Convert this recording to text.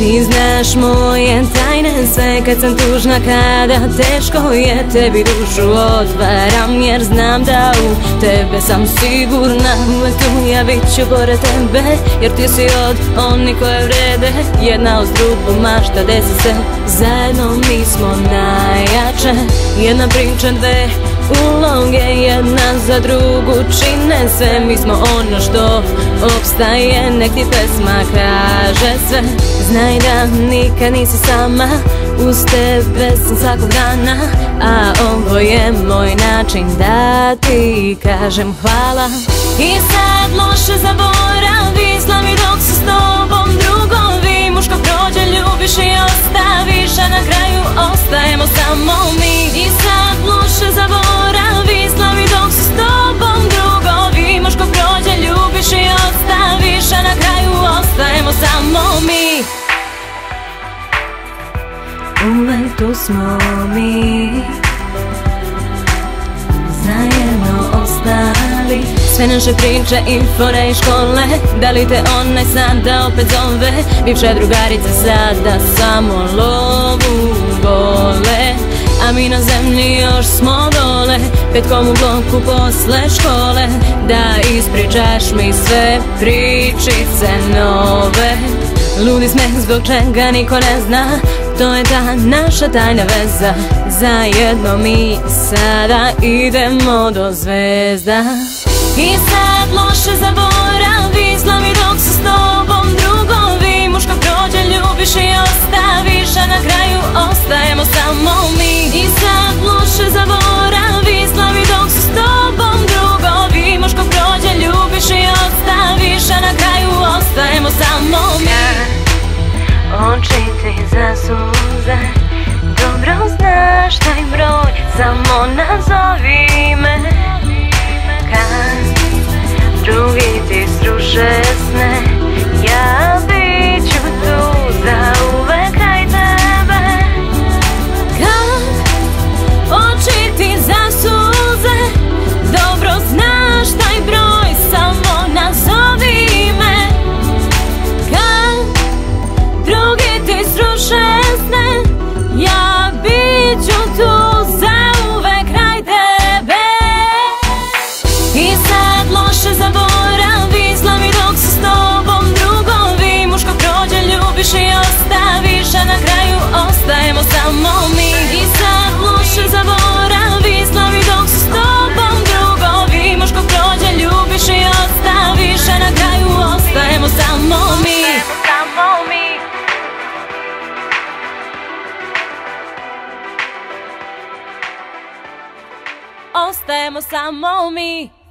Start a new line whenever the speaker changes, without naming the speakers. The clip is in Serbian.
Ti znaš moje tajne sve kad sam tužna, kada teško je, tebi dušu otvaram jer znam da u tebe sam sigurna. Uvek tu ja bit ću pored tebe jer ti si od onih koje vrede. Jedna uz drugu mašta desi se, zajedno mi smo najjače. Jedna priča, dve uloge, jedna za drugu čine sve. Mi smo ono što opstaje, nek ti pesma kaže sve. Znaj da nikad nisi sama, uz tebe sam svakog dana. A ovo je moj način da ti kažem hvala. I sad loše zaboravi, slavi dok su s tobom drugovi. Muško prođe, ljubiš i ostaviš, a na kraju ostajemo samo mi. I sad loše zaboravi, slavi dok su s tobom drugovi. Muško prođe, ljubiš i ostaviš, a na kraju ostajemo samo mi. Uvek tu smo mi, zajedno ostali. Sve naše priče i fore i škole, da li te onaj sada opet zove? Bivša drugarica sada samo lovu vole, a mi na zemlji još smo dole, petkom u bloku posle škole. Da ispričaš mi sve pričice nove. Ludi smeh zbog čega niko ne zna, to je ta naša tajna veza. Zajedno mi sada idemo do zvezda. I sad loše zaboravi, slavi dok su s tobom drugovi. Muško prođe, ljubiš i ostaviš, a na kraju ostajemo samo mi. I sad loše zaboravi, slavi dok su s tobom drugovi. Muško prođe, ljubiš i ostaviš, a na kraju ostajemo samo mi. Oči ti zasuze, dobro znaš taj broj, samo nazovi me. Kad drugi ti sruše sne, ja bit ću tu zauvek kraj tebe. Kad oči ti zasuze, dobro znaš taj broj, samo nazovi me. Kad drugi ti sruše sne, ja bit ću tu zauvek kraj tebe. I sad loše zaboravi, slavi dok su s tobom drugovi. Muško prođe, ljubiš i ostaviš, a na kraju ostajemo samo mi. I sad loše zaboravi, slavi dok su s tobom drugovi. Muško prođe, ljubiš i ostaviš, a na kraju ostajemo samo mi. Ostajemo samo mi.